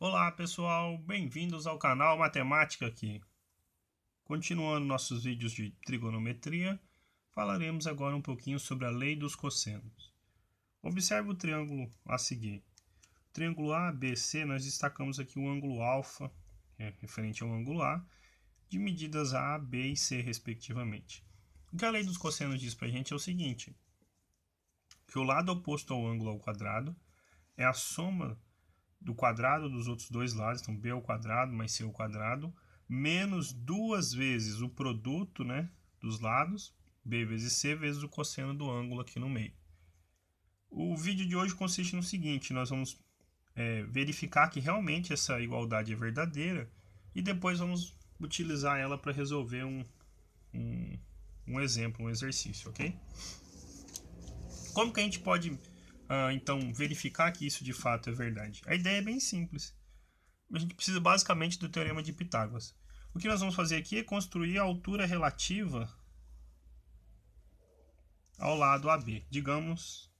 Olá pessoal, bem-vindos ao canal Matemática aqui. Continuando nossos vídeos de trigonometria, falaremos agora um pouquinho sobre a lei dos cossenos. Observe o triângulo a seguir. O triângulo ABC, nós destacamos aqui o ângulo alfa, referente ao ângulo A, de medidas A, B e C respectivamente. O que a lei dos cossenos diz para a gente é o seguinte, que o lado oposto ao ângulo ao quadrado é a soma do quadrado dos outros dois lados, então b ao quadrado mais c ao quadrado, menos duas vezes o produto, dos lados, b vezes c, vezes o cosseno do ângulo aqui no meio. O vídeo de hoje consiste no seguinte, nós vamos verificar que realmente essa igualdade é verdadeira e depois vamos utilizar ela para resolver um exemplo, um exercício, ok? Como que a gente pode então verificar que isso de fato é verdade? A ideia é bem simples. A gente precisa basicamente do teorema de Pitágoras. O que nós vamos fazer aqui é construir a altura relativa ao lado AB. Digamos,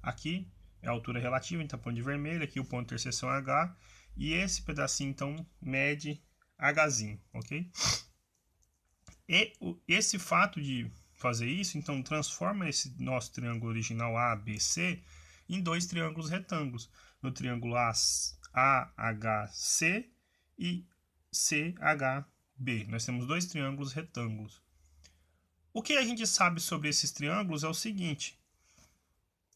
aqui é a altura relativa, então ponto de vermelho, aqui o ponto de interseção é H, e esse pedacinho então mede Hzinho, ok? E esse fato de fazer isso, então transforma esse nosso triângulo original ABC em dois triângulos retângulos, no triângulo AHC e CHB. Nós temos dois triângulos retângulos. O que a gente sabe sobre esses triângulos é o seguinte,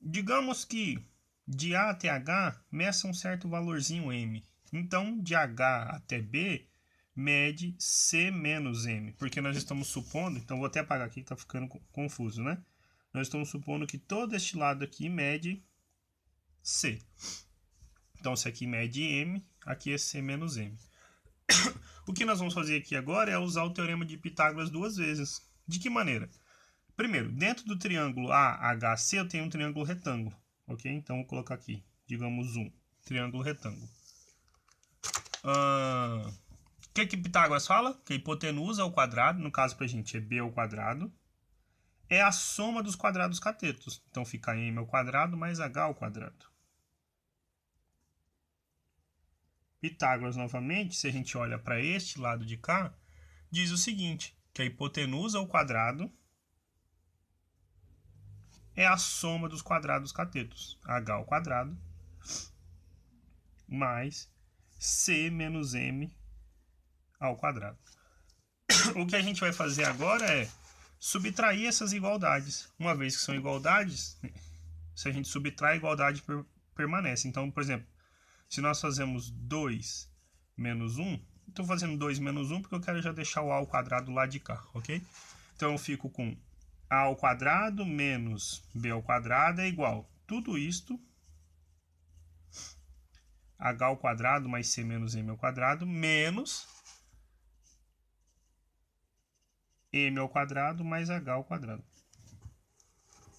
digamos que de A até H meça um certo valorzinho M, então de H até B mede C menos M, porque nós estamos supondo, então vou até apagar aqui que está ficando confuso, né? Nós estamos supondo que todo este lado aqui mede C. Então se aqui mede M, aqui é C menos M. O que nós vamos fazer aqui agora é usar o teorema de Pitágoras duas vezes. De que maneira? Primeiro, dentro do triângulo AHC eu tenho um triângulo retângulo, ok? Então vou colocar aqui, digamos triângulo retângulo. O que Pitágoras fala? Que a hipotenusa ao quadrado, no caso para a gente é b ao quadrado, é a soma dos quadrados catetos. Então fica m ao quadrado mais h ao quadrado. Pitágoras, novamente, se a gente olha para este lado de cá, diz o seguinte, que a hipotenusa ao quadrado é a soma dos quadrados catetos. H ao quadrado mais c menos m ao quadrado. O que a gente vai fazer agora é subtrair essas igualdades. Uma vez que são igualdades, se a gente subtrai, a igualdade permanece. Então, por exemplo, se nós fazemos 2 menos 1, estou fazendo 2 menos 1 porque eu quero já deixar o a ao quadrado lá de cá, ok? Então eu fico com a ao quadrado menos b ao quadrado é igual tudo isto, h ao quadrado mais c menos m ao quadrado, menos m ao quadrado mais h ao quadrado.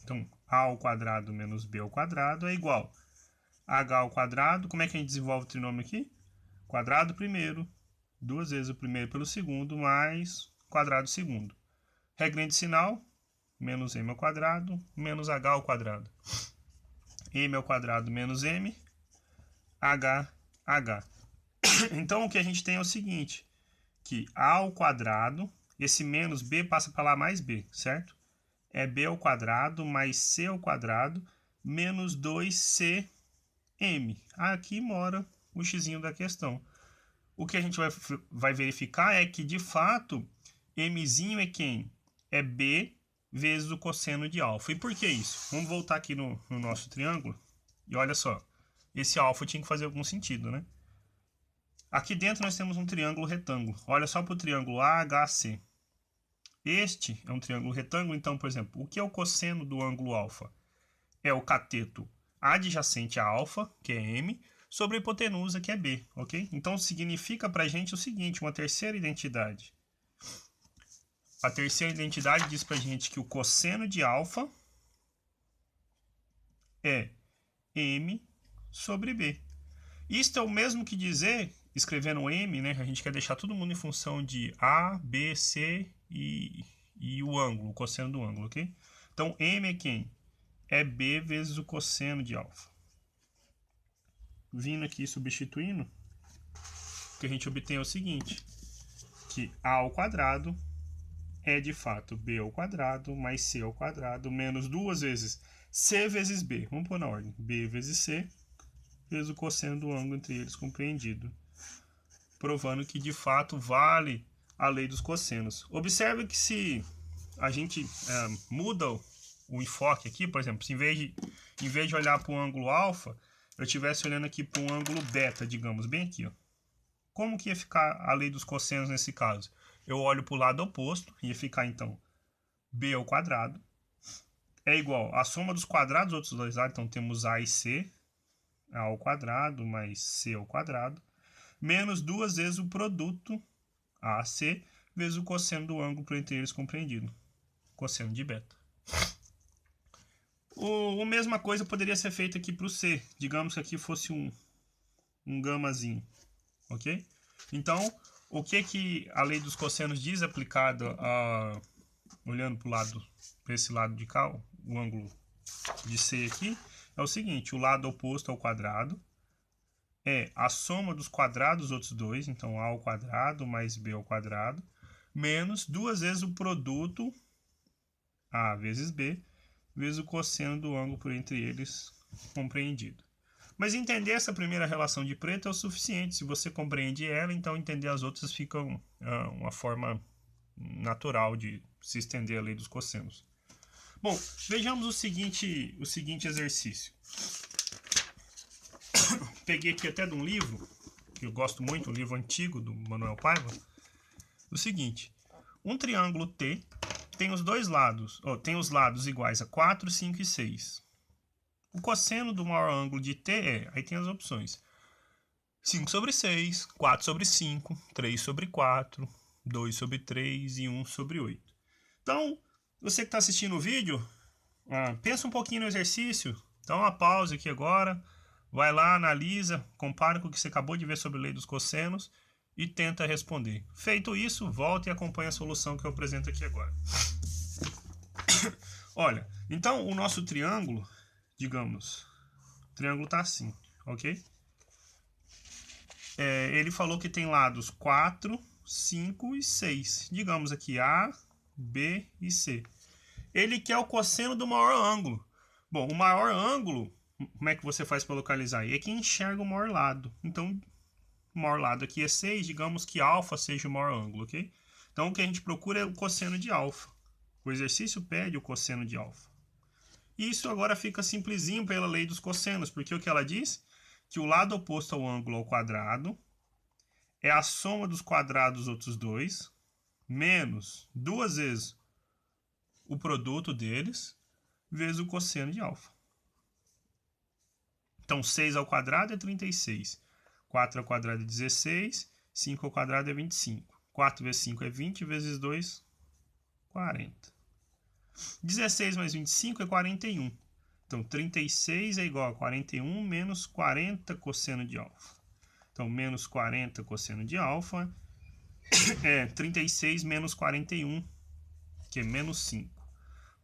Então, a ao quadrado menos b ao quadrado é igual a h ao quadrado. Como é que a gente desenvolve o trinômio aqui? Quadrado primeiro, duas vezes o primeiro pelo segundo, mais quadrado segundo. Regrinha de sinal, menos m ao quadrado, menos h ao quadrado. M ao quadrado menos m, h. Então, o que a gente tem é o seguinte, que a ao quadrado, esse menos b passa para lá mais b, certo? É b ao quadrado mais c ao quadrado menos 2cm. Aqui mora o xzinho da questão. O que a gente vai verificar é que, de fato, mzinho é quem? É b vezes o cosseno de alfa. E por que isso? Vamos voltar aqui no nosso triângulo. E olha só, esse alfa tinha que fazer algum sentido, né? Aqui dentro nós temos um triângulo retângulo. Olha só para o triângulo AHC. Este é um triângulo retângulo, então, por exemplo, o que é o cosseno do ângulo alfa? É o cateto adjacente a alfa, que é m, sobre a hipotenusa, que é b, ok? Então significa para a gente o seguinte, uma terceira identidade. A terceira identidade diz para a gente que o cosseno de alfa é m sobre b. Isto é o mesmo que dizer, escrevendo m, a gente quer deixar todo mundo em função de a, b, c e o ângulo, o cosseno do ângulo, ok? Então m é quem? É b vezes o cosseno de alfa. vindo aqui substituindo, o que a gente obtém é o seguinte, que a ao quadrado é de fato b ao quadrado mais c ao quadrado menos 2 vezes c vezes b. Vamos pôr na ordem. B vezes c vezes o cosseno do ângulo entre eles compreendido. Provando que de fato vale a lei dos cossenos. Observe que se a gente muda o enfoque aqui, por exemplo, se em vez de olhar para o ângulo alfa, eu estivesse olhando aqui para um ângulo beta, digamos, bem aqui, ó. Como que ia ficar a lei dos cossenos nesse caso? Eu olho para o lado oposto, ia ficar então b ao quadrado é igual a soma dos quadrados dos outros dois lados, então temos a e c, a ao quadrado mais c ao quadrado, menos 2 vezes o produto AC vezes o cosseno do ângulo entre eles compreendido, cosseno de beta. A mesma coisa poderia ser feita aqui para o C, digamos que aqui fosse um gamazinho, ok? Então, o que a lei dos cossenos diz aplicada olhando para esse lado de cá, o ângulo de C aqui, é o seguinte, o lado oposto ao quadrado é a soma dos quadrados dos outros dois, então a ao quadrado mais b ao quadrado, menos 2 vezes o produto a vezes b, vezes o cosseno do ângulo por entre eles compreendido. Mas entender essa primeira relação de preto é o suficiente. Se você compreende ela, então entender as outras fica uma forma natural de se estender a lei dos cossenos. Bom, vejamos o seguinte exercício. Peguei aqui até de um livro, que eu gosto muito, um livro antigo do Manuel Paiva. O seguinte, um triângulo T tem os dois lados, tem os lados iguais a 4, 5 e 6. O cosseno do maior ângulo de T aí tem as opções, 5 sobre 6, 4 sobre 5, 3 sobre 4, 2 sobre 3 e 1 sobre 8. Então, você que está assistindo o vídeo, pensa um pouquinho no exercício, dá uma pausa aqui agora, vai lá, analisa, compara com o que você acabou de ver sobre a lei dos cossenos e tenta responder. Feito isso, volta e acompanha a solução que eu apresento aqui agora. Olha, então o nosso triângulo, digamos, o triângulo está assim, ok? Ele falou que tem lados 4, 5 e 6. Digamos aqui A, B e C. Ele quer o cosseno do maior ângulo. Bom, o maior ângulo, como é que você faz para localizar? É que enxerga o maior lado. Então, o maior lado aqui é 6, digamos que alfa seja o maior ângulo, ok? Então, o que a gente procura é o cosseno de alfa. O exercício pede o cosseno de alfa. E isso agora fica simplesinho pela lei dos cossenos, porque o que ela diz? Que o lado oposto ao ângulo ao quadrado é a soma dos quadrados dos outros dois, menos 2 vezes o produto deles, vezes o cosseno de alfa. Então, 6 ao quadrado é 36. 4 ao quadrado é 16. 5 ao quadrado é 25. 4 vezes 5 é 20, vezes 2, 40. 16 mais 25 é 41. Então, 36 é igual a 41 menos 40 cosseno de alfa. Então, menos 40 cosseno de alfa é 36 menos 41, que é menos 5.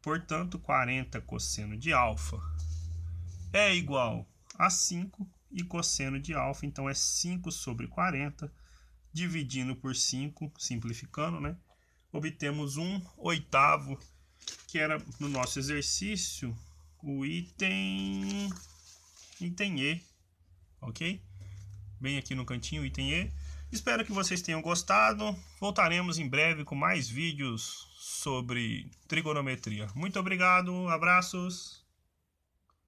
Portanto, 40 cosseno de alfa é igual a 5 e cosseno de alfa, então, é 5 sobre 40, dividindo por 5, simplificando, né? Obtemos 1/8, que era no nosso exercício o item E, ok? Bem aqui no cantinho, o item E. Espero que vocês tenham gostado. Voltaremos em breve com mais vídeos sobre trigonometria. Muito obrigado, abraços!